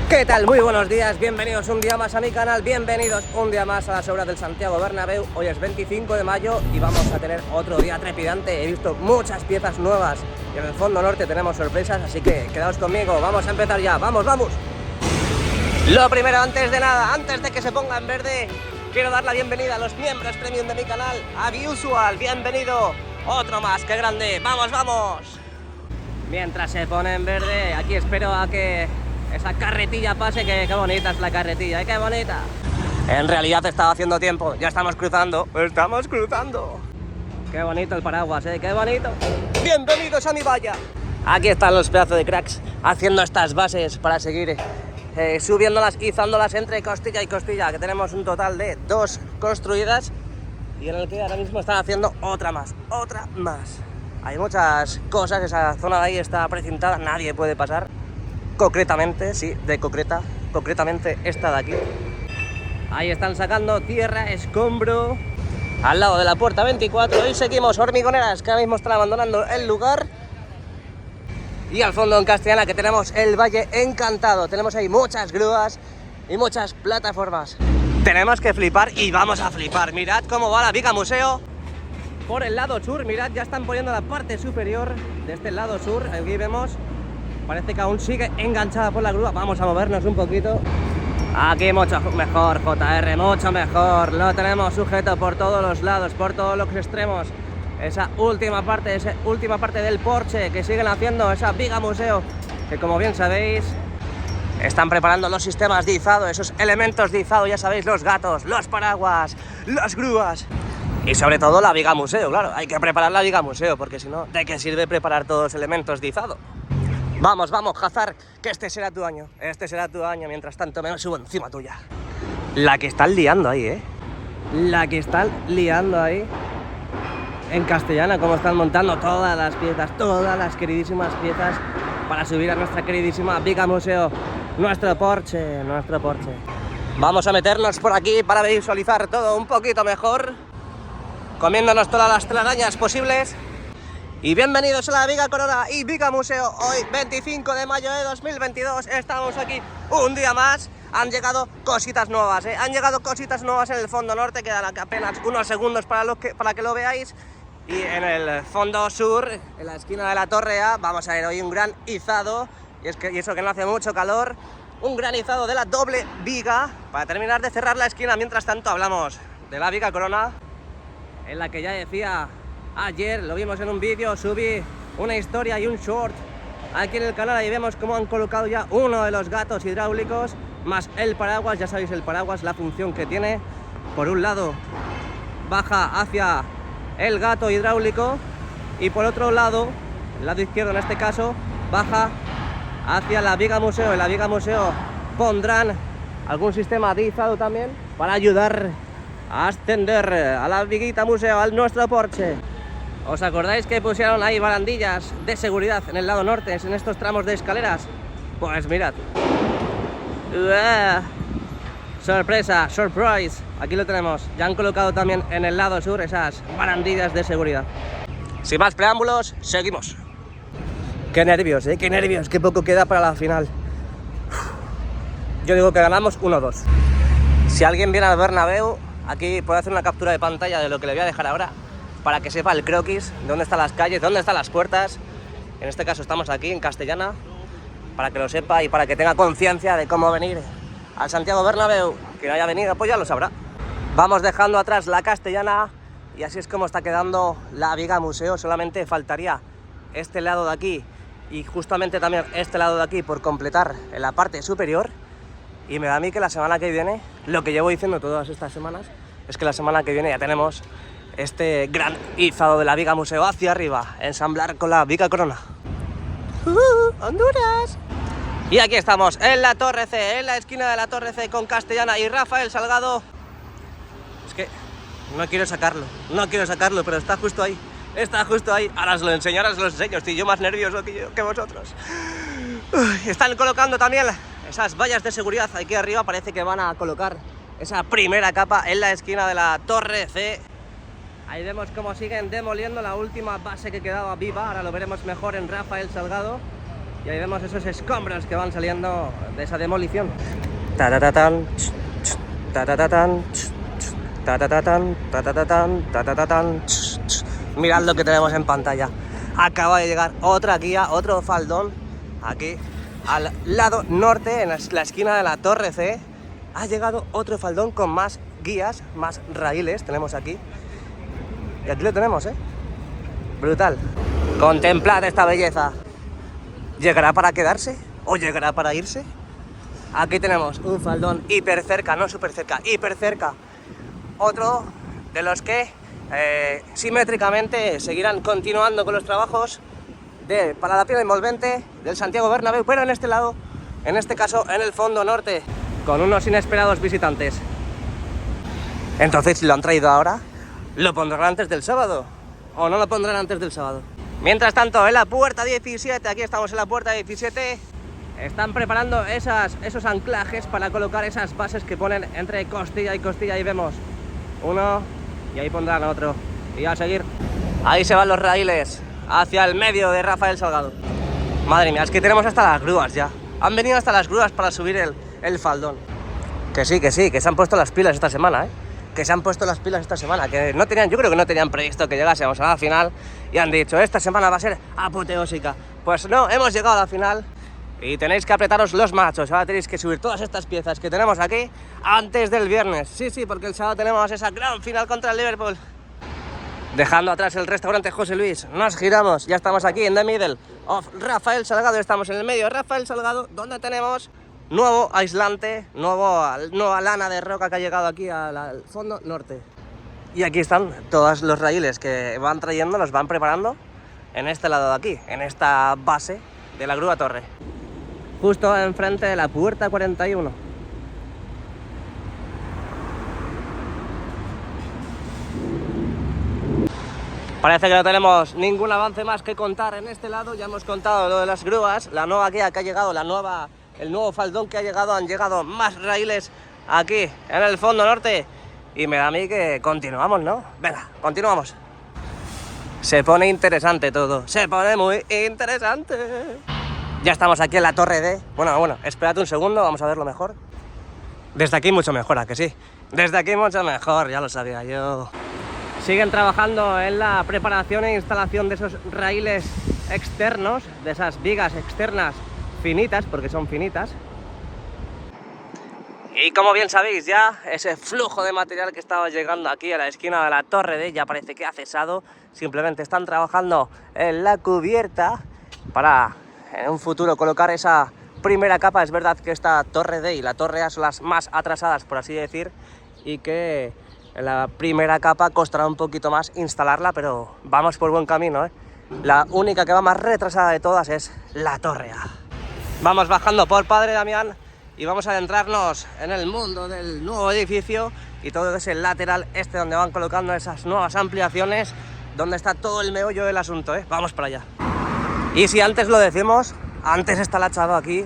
¿Qué tal? Muy buenos días, bienvenidos un día más a mi canal, bienvenidos un día más a las obras del Santiago Bernabéu. Hoy es 25 de mayo y vamos a tener otro día trepidante. He visto muchas piezas nuevas y en el fondo norte tenemos sorpresas, así que quedaos conmigo, vamos a empezar ya, ¡vamos, vamos! Lo primero, antes de nada, antes de que se ponga en verde, quiero dar la bienvenida a los miembros premium de mi canal, a Visual, bienvenido, otro más, qué grande, ¡vamos, vamos! Mientras se pone en verde, aquí espero a que esa carretilla pase, que qué bonita es la carretilla, qué bonita. En realidad estaba haciendo tiempo, ya estamos cruzando. Qué bonito el paraguas, qué bonito. Bienvenidos a mi valla. Aquí están los pedazos de cracks haciendo estas bases para seguir subiéndolas, izándolas entre costilla y costilla, que tenemos un total de 2 construidas y en el que ahora mismo están haciendo otra más. Hay muchas cosas, esa zona de ahí está precintada, nadie puede pasar. Concretamente, sí, concretamente esta de aquí. Ahí están sacando tierra, escombro, al lado de la puerta 24 y seguimos hormigoneras que ahora mismo están abandonando el lugar. Y al fondo en Castellana que tenemos el Valle Encantado, tenemos ahí muchas grúas y muchas plataformas. Tenemos que flipar y vamos a flipar, mirad cómo va la Viga Museo. Por el lado sur, mirad, ya están poniendo la parte superior de este lado sur, aquí vemos. Parece que aún sigue enganchada por la grúa. Vamos a movernos un poquito. Aquí mucho mejor, JR, mucho mejor. Lo tenemos sujeto por todos los lados, por todos los extremos. Esa última parte del porche que siguen haciendo, esa Viga Museo, que como bien sabéis, están preparando los sistemas de izado, esos elementos de izado, ya sabéis, los gatos, los paraguas, las grúas. Y sobre todo la Viga Museo, claro. Hay que preparar la Viga Museo, porque si no, ¿de qué sirve preparar todos los elementos de izado? Vamos, Hazard, que este será tu año, mientras tanto me subo encima tuya. La que están liando ahí, La que están liando ahí. En Castellana, como están montando todas las piezas, todas las queridísimas piezas para subir a nuestra queridísima Viga Museo, nuestro porche. Vamos a meternos por aquí para visualizar todo un poquito mejor, comiéndonos todas las telarañas posibles. Y bienvenidos a la Viga Corona y Viga Museo. Hoy 25 de mayo de 2022 estamos aquí un día más. Han llegado cositas nuevas, Han llegado cositas nuevas en el fondo norte. Quedan apenas unos segundos para que lo veáis. Y en el fondo sur, en la esquina de la Torre A, vamos a ver hoy un gran izado. Y eso que no hace mucho calor. Un gran izado de la doble viga. Para terminar de cerrar la esquina, mientras tanto hablamos de la Viga Corona, en la que ya decía... Ayer lo vimos en un vídeo, subí una historia y un short aquí en el canal. Ahí vemos cómo han colocado ya uno de los gatos hidráulicos más el paraguas. Ya sabéis, el paraguas, la función que tiene. Por un lado baja hacia el gato hidráulico y por otro lado, el lado izquierdo en este caso, baja hacia la Viga Museo. En la Viga Museo pondrán algún sistema de izado también para ayudar a ascender a la Viguita Museo, al nuestro porche. ¿Os acordáis que pusieron ahí barandillas de seguridad en el lado norte, en estos tramos de escaleras? Pues mirad. Sorpresa, surprise. Aquí lo tenemos. Ya han colocado también en el lado sur esas barandillas de seguridad. Sin más preámbulos, seguimos. Qué nervios, qué nervios, qué poco queda para la final. Yo digo que ganamos 1-2. Si alguien viene al Bernabéu, aquí puedo hacer una captura de pantalla de lo que le voy a dejar ahora, para que sepa el croquis, dónde están las calles, dónde están las puertas. En este caso estamos aquí en Castellana, para que lo sepa y para que tenga conciencia de cómo venir al Santiago Bernabéu. Quien haya venido, pues ya lo sabrá. Vamos dejando atrás la Castellana y así es como está quedando la Viga Museo. Solamente faltaría este lado de aquí y justamente también este lado de aquí por completar en la parte superior. Y me da a mí que la semana que viene, lo que llevo diciendo todas estas semanas, es que la semana que viene ya tenemos este gran izado de la Viga Museo hacia arriba, ensamblar con la Viga Corona. ¡Honduras! Y aquí estamos, en la Torre C, en la esquina de la Torre C con Castellana y Rafael Salgado. Es que no quiero sacarlo, pero está justo ahí. Ahora os lo enseño, estoy yo más nervioso que vosotros. Están colocando también esas vallas de seguridad aquí arriba. Parece que van a colocar esa primera capa en la esquina de la Torre C. Ahí vemos cómo siguen demoliendo la última base que quedaba viva. Ahora lo veremos mejor en Rafael Salgado. Y ahí vemos esos escombros que van saliendo de esa demolición. Taratatán, taratatán, taratatán, taratatán, taratatán. Mirad lo que tenemos en pantalla. Acaba de llegar otra guía, otro faldón, aquí al lado norte, en la esquina de la Torre C. Ha llegado otro faldón con más guías, más raíles tenemos aquí. Y aquí lo tenemos, brutal. Contemplad esta belleza. ¿Llegará para quedarse o llegará para irse? Aquí tenemos un faldón hiper cerca, no súper cerca, hiper cerca. Otro de los que simétricamente seguirán continuando con los trabajos para la piedra envolvente del Santiago Bernabéu, pero en este lado, en este caso en el fondo norte, con unos inesperados visitantes. Entonces, si lo han traído ahora, ¿lo pondrán antes del sábado? ¿O no lo pondrán antes del sábado? Mientras tanto, en la puerta 17, aquí estamos en la puerta 17, están preparando esos anclajes para colocar esas bases que ponen entre costilla y costilla. Ahí vemos uno y ahí pondrán otro. Y a seguir. Ahí se van los raíles hacia el medio de Rafael Salgado. Madre mía, es que tenemos hasta las grúas ya. Han venido hasta las grúas para subir el faldón. Que sí, que se han puesto las pilas esta semana, Que se han puesto las pilas esta semana, que no tenían, yo creo que no tenían previsto que llegásemos a la final y han dicho, esta semana va a ser apoteósica. Pues no, hemos llegado a la final y tenéis que apretaros los machos. Ahora tenéis que subir todas estas piezas que tenemos aquí antes del viernes. Sí, porque el sábado tenemos esa gran final contra el Liverpool. Dejando atrás el restaurante José Luis, nos giramos, ya estamos aquí en the middle of Rafael Salgado, estamos en el medio de Rafael Salgado, donde tenemos nuevo aislante, nueva lana de roca que ha llegado aquí al fondo norte. Y aquí están todos los raíles que van trayendo, los van preparando en este lado de aquí, en esta base de la grúa torre. Justo enfrente de la puerta 41. Parece que no tenemos ningún avance más que contar en este lado. Ya hemos contado lo de las grúas, la nueva guía que ha llegado, el nuevo faldón que ha llegado, han llegado más raíles aquí en el fondo norte y me da a mí que continuamos, ¿no? Venga, continuamos. Se pone interesante todo, se pone muy interesante. Ya estamos aquí en la Torre D. Bueno, espérate un segundo, vamos a verlo mejor. Desde aquí mucho mejor, ¿a que sí? Desde aquí mucho mejor, ya lo sabía yo. Siguen trabajando en la preparación e instalación de esos raíles externos, de esas vigas externas finitas, porque son finitas. Y como bien sabéis ya, ese flujo de material que estaba llegando aquí a la esquina de la Torre D ya parece que ha cesado. Simplemente están trabajando en la cubierta para en un futuro colocar esa primera capa. Es verdad que esta Torre D y la Torre A son las más atrasadas, por así decir, y que la primera capa costará un poquito más instalarla, pero vamos por buen camino, La única que va más retrasada de todas es la Torre A. Vamos bajando por Padre Damián y vamos a adentrarnos en el mundo del nuevo edificio y todo ese lateral donde van colocando esas nuevas ampliaciones, donde está todo el meollo del asunto, Vamos para allá. Y si antes lo decimos, antes está la chapa aquí,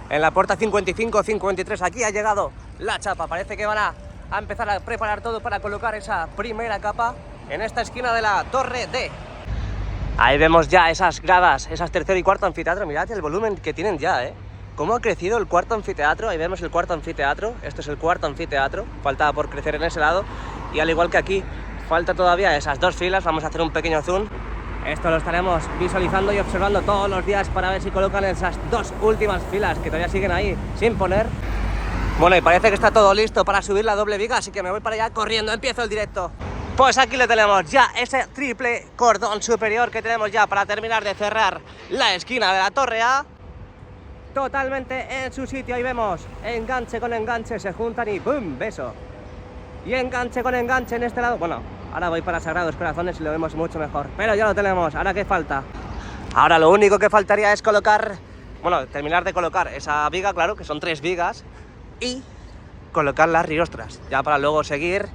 en la puerta 55-53, aquí ha llegado la chapa. Parece que van a empezar a preparar todo para colocar esa primera capa en esta esquina de la Torre D. Ahí vemos ya esas gradas, esas tercero y cuarto anfiteatro. Mirad el volumen que tienen ya, Cómo ha crecido el cuarto anfiteatro. Ahí vemos el cuarto anfiteatro. Este es el cuarto anfiteatro. Falta por crecer en ese lado. Y al igual que aquí, falta todavía esas dos filas. Vamos a hacer un pequeño zoom. Esto lo estaremos visualizando y observando todos los días para ver si colocan esas dos últimas filas que todavía siguen ahí sin poner. Bueno, y parece que está todo listo para subir la doble viga, así que me voy para allá corriendo, empiezo el directo. Pues aquí lo tenemos ya, ese triple cordón superior que tenemos ya para terminar de cerrar la esquina de la Torre A. Totalmente en su sitio, ahí vemos, enganche con enganche, se juntan y ¡boom! Beso. Y enganche con enganche en este lado. Bueno, ahora voy para Sagrados Corazones y lo vemos mucho mejor, pero ya lo tenemos. ¿Ahora qué falta? Ahora lo único que faltaría es terminar de colocar esa viga, claro, que son 3 vigas, y colocar las riostras, ya para luego seguir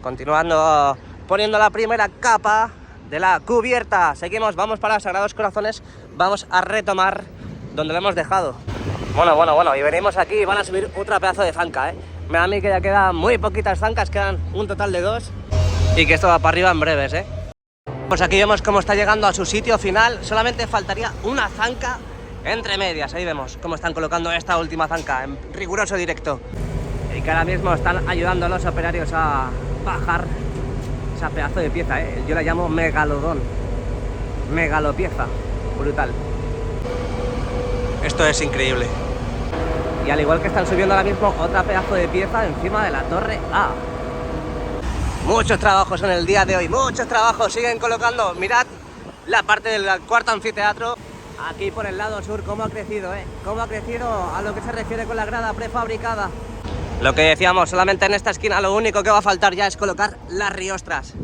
continuando poniendo la primera capa de la cubierta. Seguimos, vamos para Sagrados Corazones, vamos a retomar donde lo hemos dejado. Bueno, y venimos aquí y van a subir otra pedazo de zanca, Me da a mí que ya quedan muy poquitas zancas, quedan un total de 2 y que esto va para arriba en breves, Pues aquí vemos cómo está llegando a su sitio final, solamente faltaría una zanca entre medias. Ahí vemos cómo están colocando esta última zanca en riguroso directo. Y que ahora mismo están ayudando a los operarios a bajar esa pedazo de pieza, ¿eh? Yo la llamo megalodón. Megalopieza. Brutal. Esto es increíble. Y al igual que están subiendo ahora mismo otra pedazo de pieza encima de la torre A. Muchos trabajos en el día de hoy, muchos trabajos. Siguen colocando, mirad la parte del cuarto anfiteatro. Aquí por el lado sur, cómo ha crecido, cómo ha crecido a lo que se refiere con la grada prefabricada. Lo que decíamos, solamente en esta esquina lo único que va a faltar ya es colocar las riostras.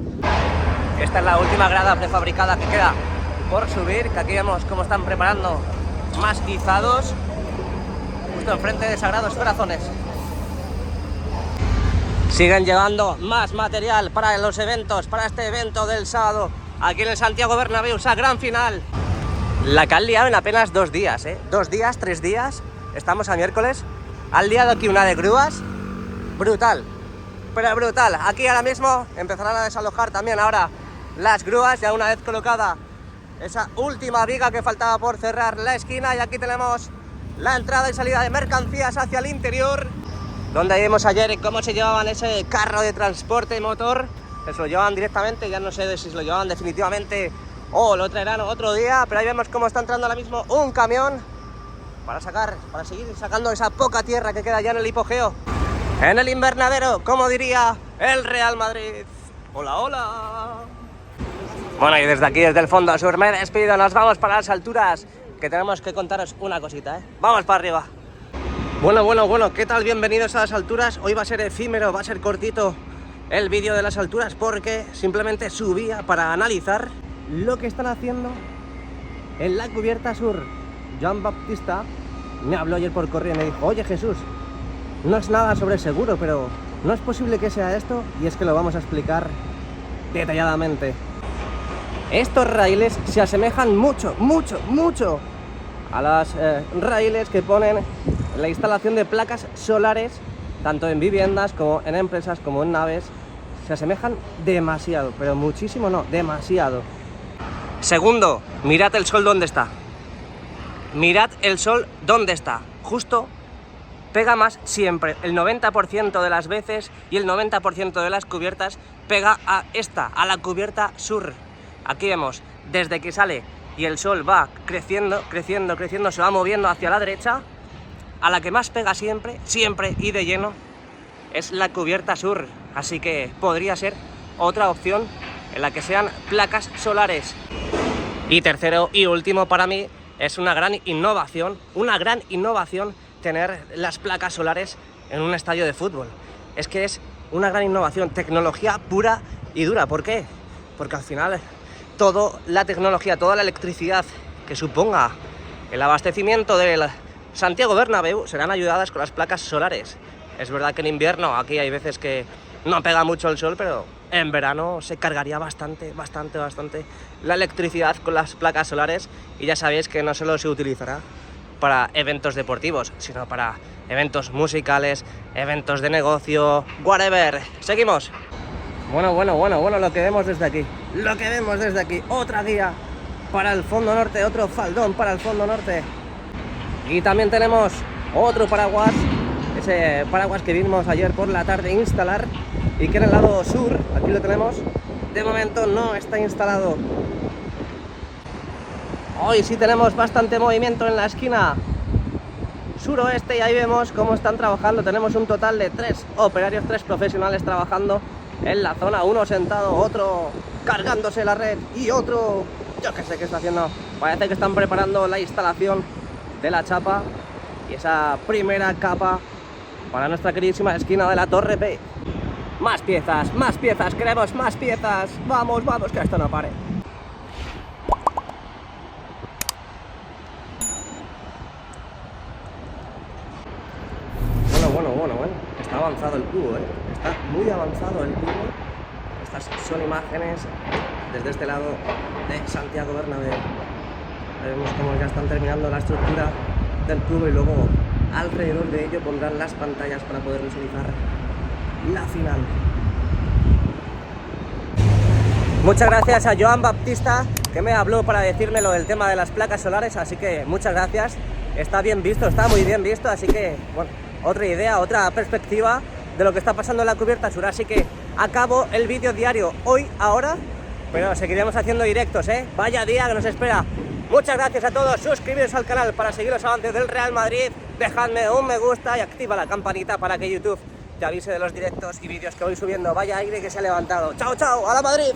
Esta es la última grada prefabricada que queda por subir, que aquí vemos cómo están preparando más izados justo enfrente de Sagrados Corazones. Siguen llevando más material para los eventos, para este evento del sábado aquí en el Santiago Bernabéu, esa gran final. La que han liado en apenas 2 días, 2 días, 3 días, estamos a miércoles. Han liado aquí una de grúas, brutal, pero brutal. Aquí ahora mismo empezarán a desalojar también ahora las grúas, ya una vez colocada esa última viga que faltaba por cerrar la esquina. Y aquí tenemos la entrada y salida de mercancías hacia el interior, donde vimos ayer cómo se llevaban ese carro de transporte motor, que se lo llevaban directamente, ya no sé si se lo llevaban definitivamente o lo traerán otro día, pero ahí vemos cómo está entrando ahora mismo un camión para seguir sacando esa poca tierra que queda ya en el hipogeo, en el invernadero, como diría el Real Madrid. Hola, hola. Bueno, y desde aquí, desde el fondo sur, me despido, nos vamos para las alturas, que tenemos que contaros una cosita, Vamos para arriba. Bueno, ¿qué tal? Bienvenidos a las alturas. Hoy va a ser efímero, va a ser cortito el vídeo de las alturas, porque simplemente subía para analizar lo que están haciendo en la cubierta sur. Joan Baptista me habló ayer por correo y me dijo: oye Jesús, no es nada sobre seguro, pero no es posible que sea esto, y es que lo vamos a explicar detalladamente. Estos raíles se asemejan mucho a las raíles que ponen en la instalación de placas solares, tanto en viviendas como en empresas como en naves. Se asemejan demasiado, pero muchísimo no, demasiado. Segundo, mirad el sol dónde está. Mirad el sol dónde está. Justo pega más siempre, el 90% de las veces, y el 90% de las cubiertas pega a esta, a la cubierta sur. Aquí vemos, desde que sale y el sol va creciendo, se va moviendo hacia la derecha, a la que más pega siempre y de lleno es la cubierta sur. Así que podría ser otra opción en la que sean placas solares. Y tercero y último, para mí es una gran innovación tener las placas solares en un estadio de fútbol. Es que es una gran innovación, tecnología pura y dura. ¿Por qué? Porque al final toda la tecnología, toda la electricidad que suponga el abastecimiento del Santiago Bernabéu serán ayudadas con las placas solares. Es verdad que en invierno aquí hay veces que no pega mucho el sol, pero en verano se cargaría bastante la electricidad con las placas solares, y ya sabéis que no solo se utilizará para eventos deportivos, sino para eventos musicales, eventos de negocio, whatever. Seguimos. Bueno, lo que vemos desde aquí, otra guía para el fondo norte, otro faldón para el fondo norte. Y también tenemos otro paraguas, ese paraguas que vimos ayer por la tarde instalar, y que en el lado sur, aquí lo tenemos, de momento no está instalado. Hoy sí tenemos bastante movimiento en la esquina suroeste, y ahí vemos cómo están trabajando. Tenemos un total de 3 operarios, 3 profesionales trabajando en la zona, uno sentado, otro cargándose la red y otro, yo que sé qué está haciendo. Parece que están preparando la instalación de la chapa y esa primera capa para nuestra queridísima esquina de la Torre B. Más piezas, queremos más piezas. Vamos, que esto no pare. Bueno, está avanzado el cubo, está muy avanzado el cubo. Estas son imágenes desde este lado de Santiago Bernabéu. Vemos cómo ya están terminando la estructura del cubo, y luego alrededor de ello pondrán las pantallas para poder visualizar la final. Muchas gracias a Joan Baptista, que me habló para decirme lo del tema de las placas solares, así que muchas gracias. Está bien visto, está muy bien visto, así que, bueno, otra idea, otra perspectiva de lo que está pasando en la cubierta sur. Así que acabo el vídeo diario hoy, ahora, pero seguiremos haciendo directos, ¿eh? Vaya día que nos espera. Muchas gracias a todos, suscribiros al canal para seguir los avances del Real Madrid, dejadme un me gusta y activa la campanita para que YouTube te avise de los directos y vídeos que voy subiendo. Vaya aire que se ha levantado. ¡Chao, chao! ¡A la Madrid!